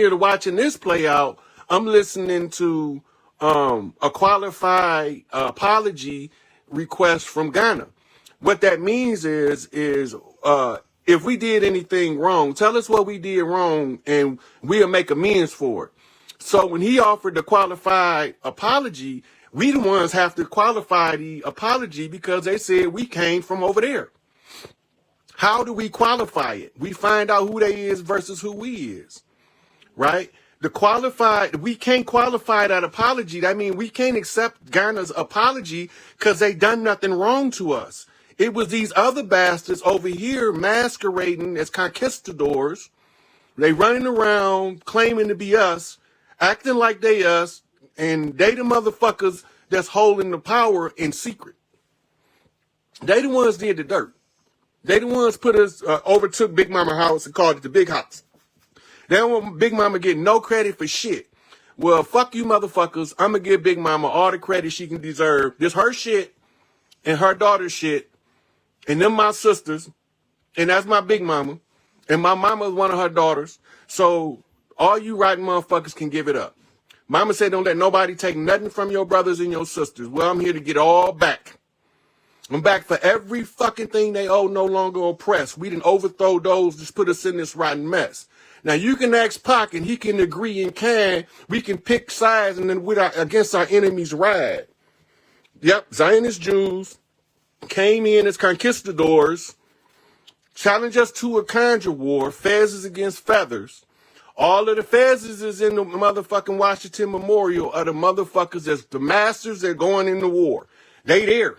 here to watching this play out, I'm listening to a qualified apology request from Ghana. What that means is if we did anything wrong, tell us what we did wrong and we'll make amends for it. So when he offered the qualified apology, we the ones have to qualify the apology because they said we came from over there. How do we qualify it? We find out who they is versus who we is, right? We can't qualify that apology. That means we can't accept Ghana's apology because they done nothing wrong to us. It was these other bastards over here masquerading as conquistadors. They running around claiming to be us, acting like they us, and they the motherfuckers that's holding the power in secret. They the ones did the dirt. They the ones put us, overtook Big Mama house and called it the Big House. They don't want Big Mama getting no credit for shit. Well, fuck you motherfuckers. I'm gonna give Big Mama all the credit she can deserve. This her shit and her daughter's shit. And them my sisters. And that's my Big Mama. And my mama is one of her daughters. So all you rotten motherfuckers can give it up. Mama said don't let nobody take nothing from your brothers and your sisters. Well, I'm here to get all back. I'm back for every fucking thing they owe, no longer oppressed. We didn't overthrow those, just put us in this rotten mess. Now you can ask Pac and he can agree and we can pick sides and then against our enemies ride. Yep, Zionist Jews came in as conquistadors, challenged us to a conjure war, fezzes against feathers. All of the fezzes is in the motherfucking Washington Memorial of the motherfuckers that's the masters that going into war. They there.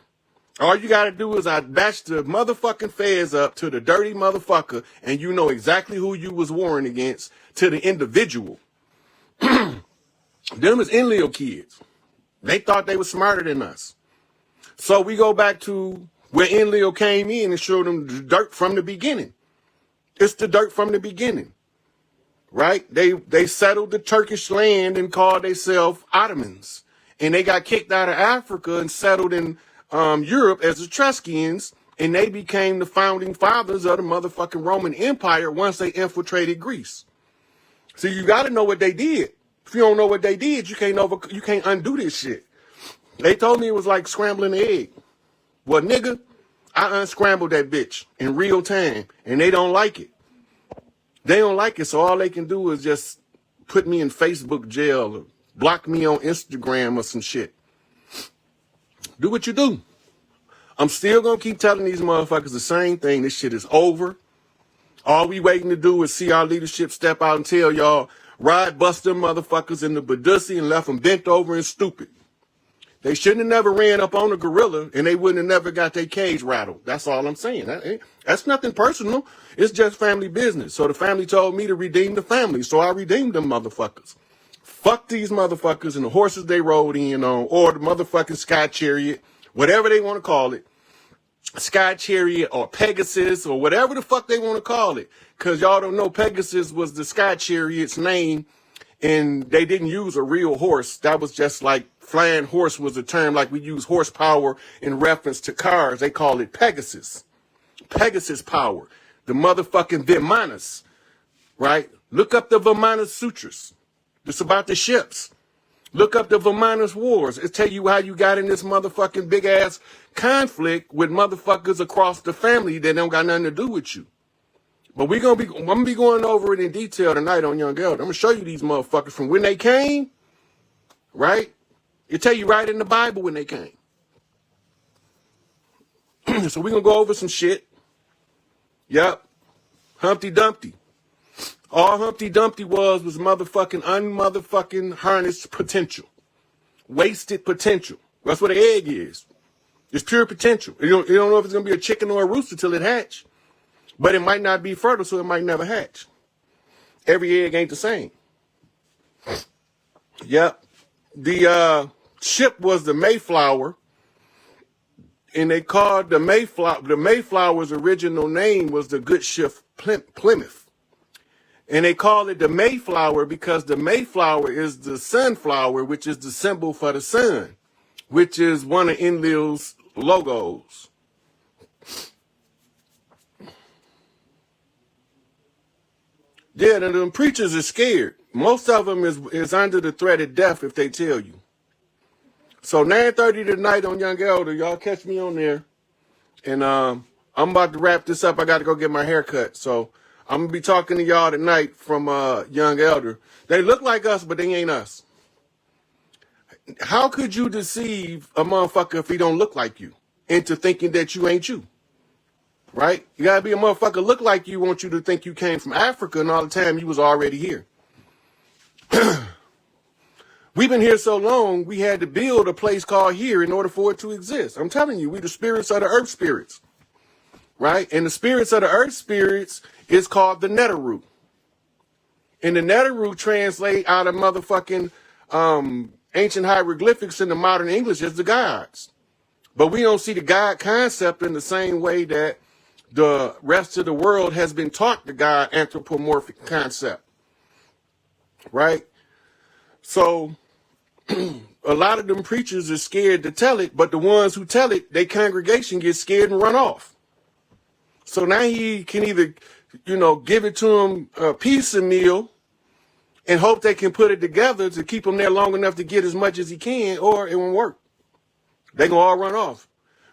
All you got to do is I batch the motherfucking fez up to the dirty motherfucker and you know exactly who you was warring against to the individual. Them is Enlil kids. They thought they were smarter than us. So we go back to where Enlil came in and showed them the dirt from the beginning. It's the dirt from the beginning, right? They settled the Turkish land and called themselves Ottomans. And they got kicked out of Africa and settled in Europe as Etruscans, and they became the founding fathers of the motherfucking Roman Empire once they infiltrated Greece. So you got to know what they did. If you don't know what they did, you can't undo this shit. They told me it was like scrambling an egg. Well, nigga, I unscrambled that bitch in real time, and they don't like it. They don't like it, so all they can do is just put me in Facebook jail or block me on Instagram or some shit. Do what you do. I'm still going to keep telling these motherfuckers the same thing. This shit is over. All we waiting to do is see our leadership step out and tell y'all, ride bust them motherfuckers in the Badussi and left them bent over and stupid. They shouldn't have never ran up on a gorilla and they wouldn't have never got their cage rattled. That's all I'm saying. That's nothing personal. It's just family business. So the family told me to redeem the family. So I redeemed them motherfuckers. Fuck these motherfuckers and the horses they rode in on, or the motherfucking Sky Chariot, whatever they want to call it. Sky Chariot or Pegasus or whatever the fuck they want to call it. Because y'all don't know Pegasus was the Sky Chariot's name and they didn't use a real horse. That was just like flying horse was a term like we use horsepower in reference to cars. They call it Pegasus. Pegasus power. The motherfucking Vimanas, right? Look up the Vimana Sutras. It's about the ships. Look up the Vimanas Wars. It tell you how you got in this motherfucking big ass conflict with motherfuckers across the family that don't got nothing to do with you. But I'm gonna be going over it in detail tonight on Young Elder. I'm gonna show you these motherfuckers from when they came, right? It tell you right in the Bible when they came. So we're gonna go over some shit. Yep. Humpty Dumpty. All Humpty Dumpty was motherfucking unmotherfucking harnessed potential. Wasted potential. That's what an egg is. It's pure potential. You don't know if it's going to be a chicken or a rooster till it hatch. But it might not be fertile, so it might never hatch. Every egg ain't the same. Yep. The ship was the Mayflower. And they called the Mayflower's original name was the good ship Plymouth. And they call it the Mayflower because the Mayflower is the sunflower, which is the symbol for the sun, which is one of Enlil's logos. Yeah, and the preachers are scared. Most of them is under the threat of death if they tell you. So 9:30 tonight on Young Elder, y'all catch me on there. And I'm about to wrap this up. I got to go get my hair cut. So I'm going to be talking to y'all tonight from Young Elder. They look like us, but they ain't us. How could you deceive a motherfucker if he don't look like you into thinking that you ain't you? Right? You got to be a motherfucker look like you, want you to think you came from Africa and all the time you was already here. We've been here so long, we had to build a place called here in order for it to exist. I'm telling you, we the spirits of the earth spirits, right? And the spirits of the earth spirits is called the Neteru. And the Neteru translate out of motherfucking ancient hieroglyphics into modern English as the gods. But we don't see the God concept in the same way that the rest of the world has been taught the God anthropomorphic concept, right? So a lot of them preachers are scared to tell it, but the ones who tell it, their congregation gets scared and run off. So now he can either, give it to them a piecemeal and hope they can put it together to keep them there long enough to get as much as he can, or it won't work. They gonna all run off.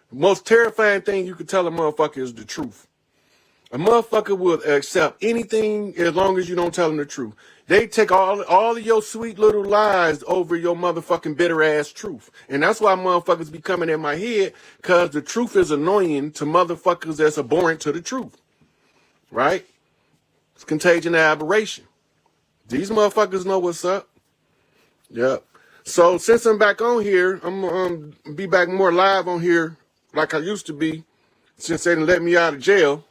The most terrifying thing you can tell a motherfucker is the truth. A motherfucker will accept anything as long as you don't tell them the truth. They take all of your sweet little lies over your motherfucking bitter ass truth. And that's why motherfuckers be coming in my head, because the truth is annoying to motherfuckers that's abhorrent to the truth. Right? It's contagion and aberration. These motherfuckers know what's up. Yep. So since I'm back on here, I'm going to be back more live on here like I used to be since they didn't let me out of jail.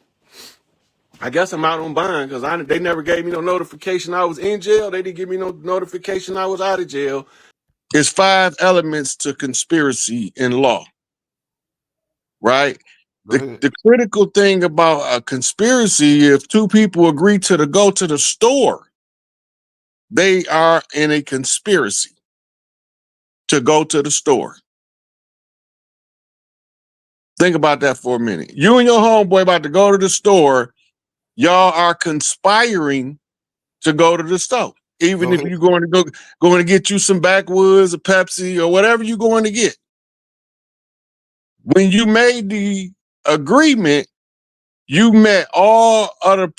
I guess I'm out on bond because they never gave me no notification I was in jail. They didn't give me no notification I was out of jail. It's 5 elements to conspiracy in law, right? The critical thing about a conspiracy, if 2 people agree to go to the store, they are in a conspiracy to go to the store. Think about that for a minute. You and your homeboy about to go to the store. Y'all are conspiring to go to the store. Even if you're going to get you some backwoods, a Pepsi, or whatever you're going to get. When you made the agreement, you met all other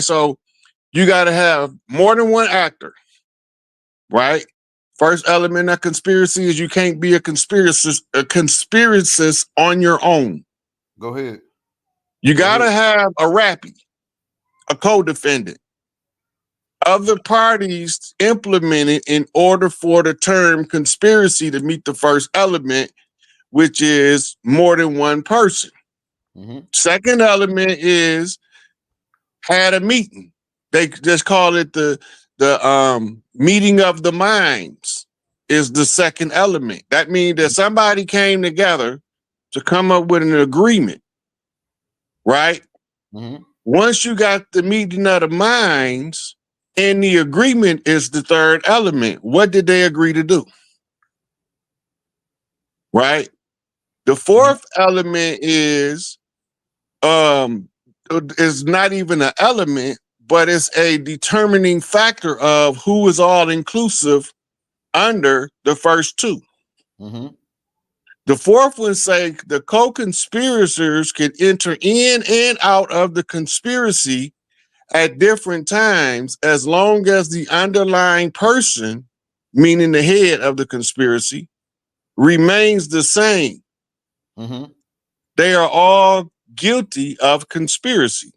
so you got to have more than one actor, right? First element of conspiracy is you can't be a conspiracist on your own. Go ahead. You got to have a rappy, a co-defendant. Other parties implemented in order for the term conspiracy to meet the first element, which is more than one person. Second element is had a meeting. They just call it the meeting of the minds is the second element. That means that somebody came together to come up with an agreement, right? Once you got the meeting of the minds, and the agreement is the third element. What did they agree to do? Right? The fourth element is not even an element, but it's a determining factor of who is all inclusive under the first 2. The fourth one say the co-conspirators can enter in and out of the conspiracy at different times, as long as the underlying person, meaning the head of the conspiracy, remains the same. They are all guilty of conspiracy.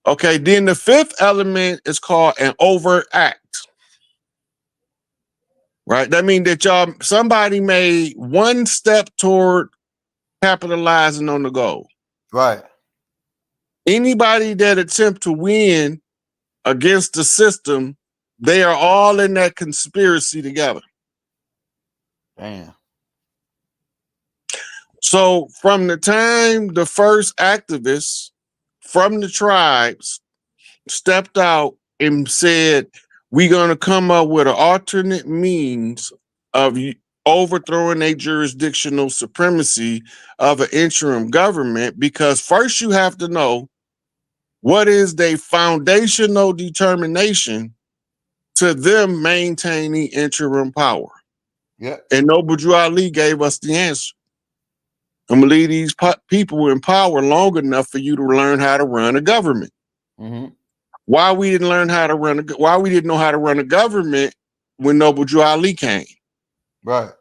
Okay, then the fifth element is called an overt act. Right? That means that somebody made one step toward capitalizing on the goal. Right. Anybody that attempt to win against the system, they are all in that conspiracy together. Damn. So from the time the first activists from the tribes stepped out and said, we're going to come up with an alternate means of overthrowing a jurisdictional supremacy of an interim government, because first you have to know What is their foundational determination to them maintaining interim power? Yeah. And Noble Drew Ali gave us the answer. I'm gonna leave these people in power long enough for you to learn how to run a government. Mm-hmm. Why we didn't learn how to run why we didn't know how to run a government when Noble Drew Ali came? Right.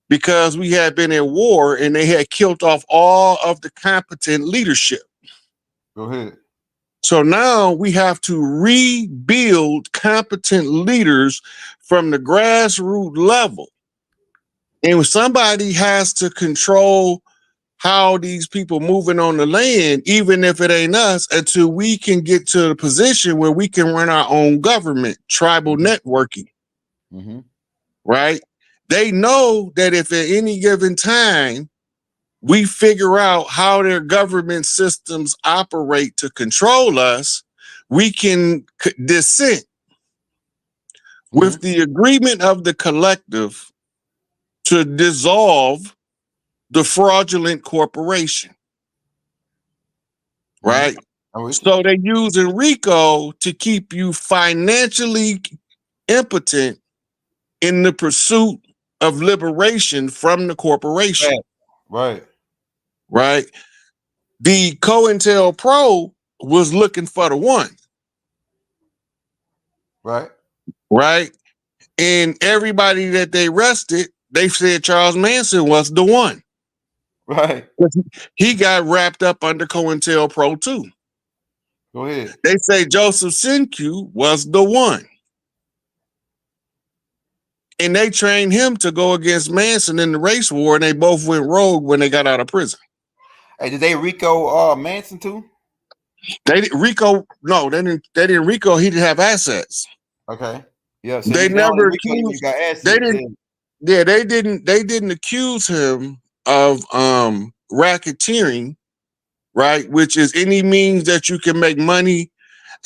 Because we had been in war and they had killed off all of the competent leadership. Go ahead. So now we have to rebuild competent leaders from the grassroots level. And somebody has to control how these people moving on the land, even if it ain't us, until we can get to the position where we can run our own government, tribal networking, right? They know that if at any given time we figure out how their government systems operate to control us, we can dissent with the agreement of the collective to dissolve the fraudulent corporation, right? So they're using RICO to keep you financially impotent in the pursuit of liberation from the corporation. Right. Right. The COINTELPRO was looking for the one. Right. Right. And everybody that they arrested, they said Charles Manson was the one. Right. He got wrapped up under COINTELPRO too. Go ahead. They say Joseph Senku was the one. And they trained him to go against Manson in the race war, and they both went rogue when they got out of prison. Hey, did they RICO Manson too? They didn't RICO. No, they didn't RICO. He didn't have assets. Okay. Yeah. So They never accused. you got assets. They didn't. Yeah, they didn't accuse him of racketeering, right? Which is any means that you can make money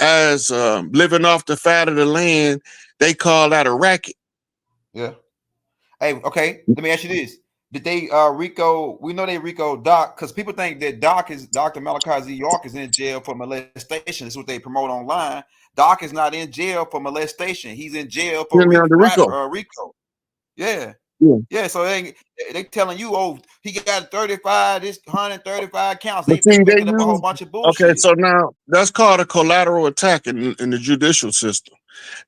as living off the fat of the land. They call that a racket. Yeah. Hey, okay. Let me ask you this. Did they RICO? We know they RICO Doc, because people think that Dr. Malachi Z. York is in jail for molestation. That's what they promote online. Doc is not in jail for molestation. He's in jail for RICO. Yeah. Yeah. So they telling you, oh, he got 135 counts. They making up a whole bunch of bullshit. Okay, so now that's called a collateral attack in the judicial system.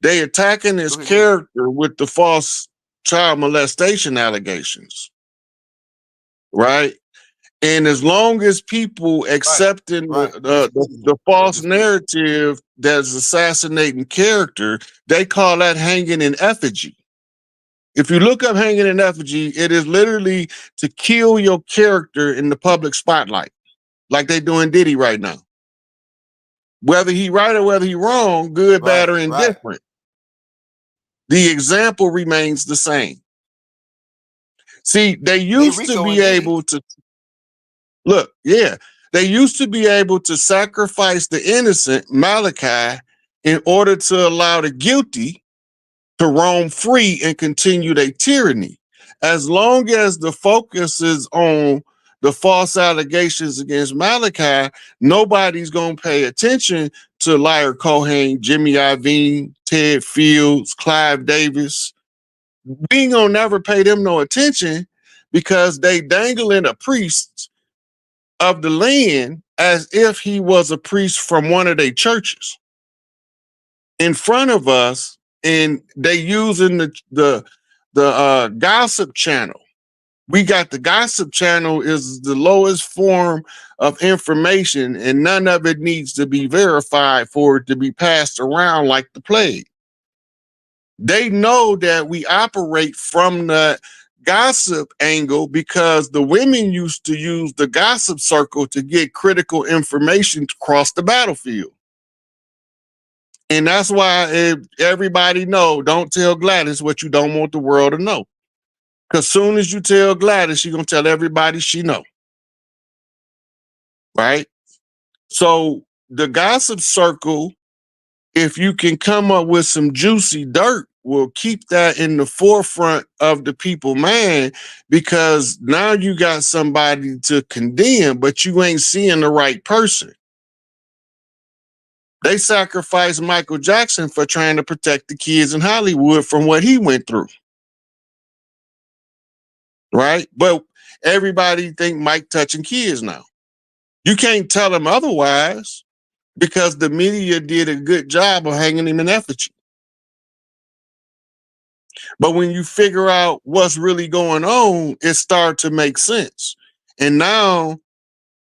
They attacking his character with the false child molestation allegations, right? And as long as people accepting the false narrative that's assassinating character, they call that hanging in effigy. If you look up hanging in effigy, it is literally to kill your character in the public spotlight, like they doing Diddy right now. Whether he right or whether he wrong, good, bad, or indifferent, the example remains the same. See, they used to be able to look, they used to be able to sacrifice the innocent, Malachi, in order to allow the guilty to roam free and continue their tyranny. As long as the focus is on the false allegations against Malachi, nobody's going to pay attention to Liar Cohen, Jimmy Iovine, Ted Fields, Clive Davis. We ain't going to never pay them no attention because they dangling a priest of the land as if he was a priest from one of their churches in front of us, and they using the gossip channel. We got the gossip channel is the lowest form of information, and none of it needs to be verified for it to be passed around like the plague. They know that we operate from the gossip angle because the women used to use the gossip circle to get critical information across the battlefield. And that's why everybody know, don't tell Gladys what you don't want the world to know. Because soon as you tell Gladys, she's going to tell everybody she know. Right? So the gossip circle, if you can come up with some juicy dirt, will keep that in the forefront of the people mind, because now you got somebody to condemn, but you ain't seeing the right person. They sacrificed Michael Jackson for trying to protect the kids in Hollywood from what he went through. Right? But everybody think Mike touching kids now. You can't tell them otherwise because the media did a good job of hanging him in effigy. But when you figure out what's really going on, it starts to make sense. And now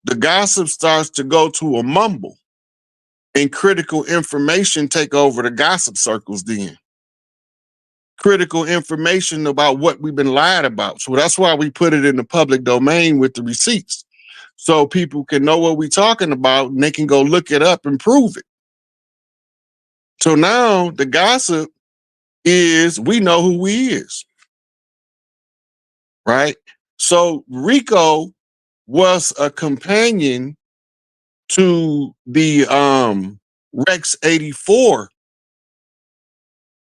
the gossip starts to go to a mumble and critical information take over the gossip circles then. Critical information about what we've been lied about. So that's why we put it in the public domain with the receipts. So people can know what we're talking about and they can go look it up and prove it. So now the gossip is we know who he is. Right? So Rico was a companion to the Rex 84,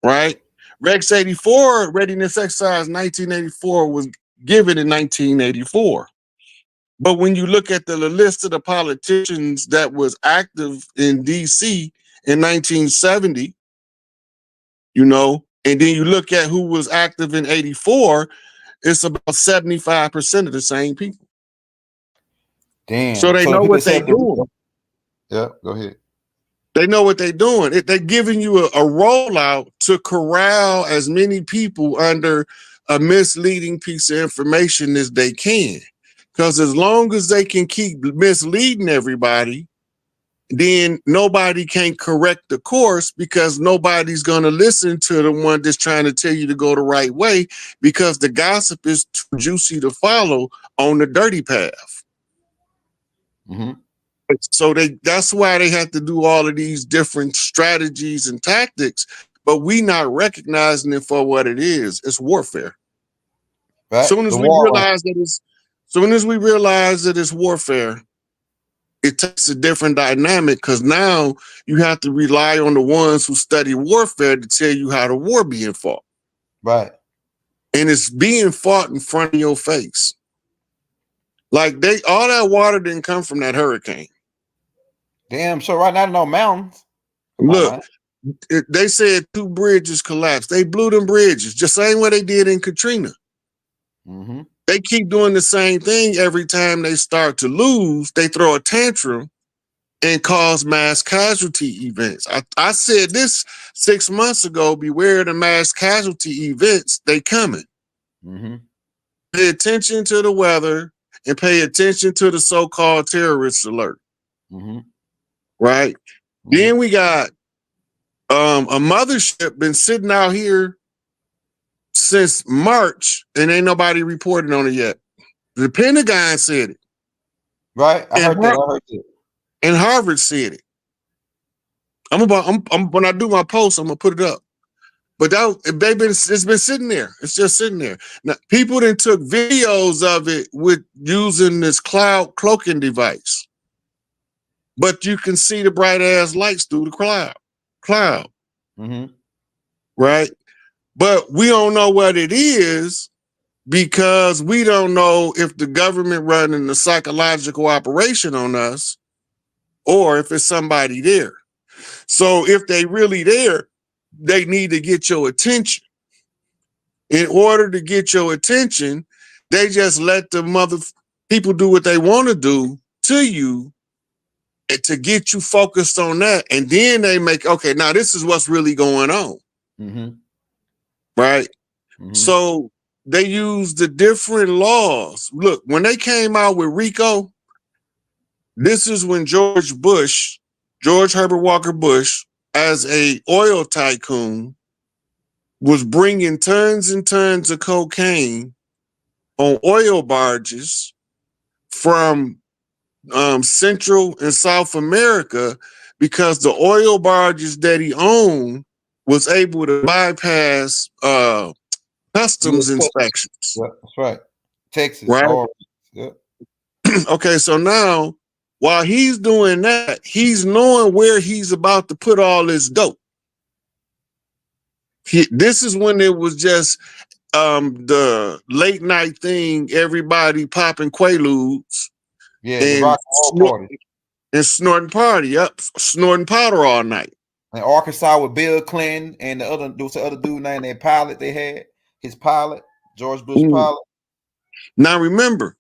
right? Rex 84 readiness exercise 1984 was given in 1984. But when you look at the list of the politicians that was active in DC in 1970, you know, and then you look at who was active in 84, it's about 75% of the same people. Damn. So they know what they're doing. Yeah, go ahead. They know what they're doing. They're giving you a rollout to corral as many people under a misleading piece of information as they can. Because as long as they can keep misleading everybody, then nobody can correct the course because nobody's going to listen to the one that's trying to tell you to go the right way because the gossip is too juicy to follow on the dirty path. Mm-hmm. So that's why they have to do all of these different strategies and tactics, but we not recognizing it for what it is. It's warfare. Right. Soon as we realize that it's warfare, it takes a different dynamic because now you have to rely on the ones who study warfare to tell you how the war being fought. Right. And it's being fought in front of your face. Like all that water didn't come from that hurricane. Damn, so right now no mountains. Look, they said 2 bridges collapsed. They blew them bridges, just same way they did in Katrina. Mm-hmm. They keep doing the same thing every time they start to lose. They throw a tantrum and cause mass casualty events. I said this 6 months ago, beware the mass casualty events, they coming. Mm-hmm. Pay attention to the weather and pay attention to the so-called terrorist alert. Mm-hmm. Right? Mm-hmm. Then we got a mothership been sitting out here since March and ain't nobody reporting on it yet. The Pentagon said it. Right. I heard that. And Harvard said it. When I do my post, I'm gonna put it up. But it's been sitting there. It's just sitting there. Now, people then took videos of it with using this cloud cloaking device. But you can see the bright ass lights through the cloud. Mm-hmm. Right? But we don't know what it is because we don't know if the government running a psychological operation on us or if it's somebody there. So if they really there, they need to get your attention. In order to get your attention, they just let the people do what they want to do to you to get you focused on that. And then they make, okay, now this is what's really going on. Mm-hmm. Right? Mm-hmm. So they use the different laws. Look, when they came out with RICO, this is when George Herbert Walker Bush, as a oil tycoon, was bringing tons and tons of cocaine on oil barges from Central and South America because the oil barges that he owned was able to bypass customs inspections. Yeah, that's right. Texas. Right? Yeah. Okay, so now while he's doing that, he's knowing where he's about to put all this dope. This is when it was just the late night thing, everybody popping Quaaludes. Yeah, the rock and roll party. and snorting snorting powder all night. In Arkansas with Bill Clinton and there was the other dude named that pilot they had, his pilot, George Bush pilot. Now remember,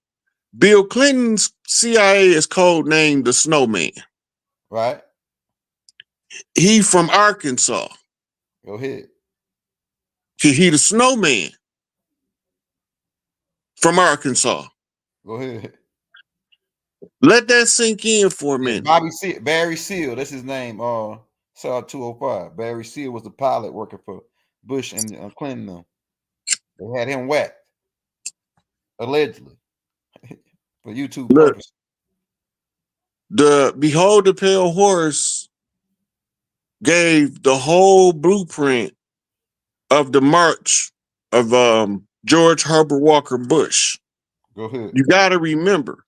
Bill Clinton's CIA is codenamed the Snowman. Right. He from Arkansas. Go ahead. He the Snowman from Arkansas. Go ahead. Let that sink in for a minute. Barry Seal, that's his name. SAR 205. Barry Seal was the pilot working for Bush and Clinton. They had him whacked, allegedly, for YouTube purposes. The Behold the Pale Horse gave the whole blueprint of the march of George Herbert Walker Bush. Go ahead. You got to remember,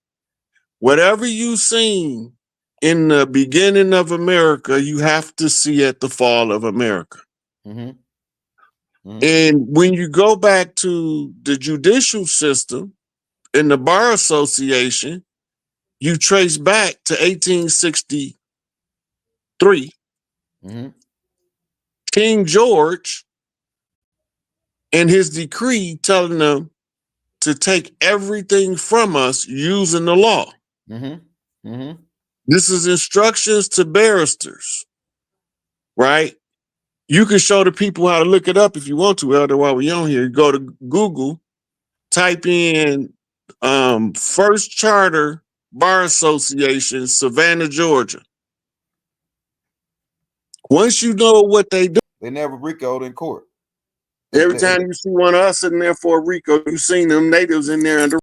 whatever you seen in the beginning of America, you have to see at the fall of America. And when you go back to the judicial system and the Bar Association, you trace back to 1863. King George and his decree telling them to take everything from us using the law. This is instructions to barristers, right? You can show the people how to look it up if you want to, Elder, while we're on here. You go to Google, type in First Charter Bar Association, Savannah, Georgia. Once you know what they do, they never RICO'd in court. Every time you see one of us sitting there for a RICO, you seen them natives in there under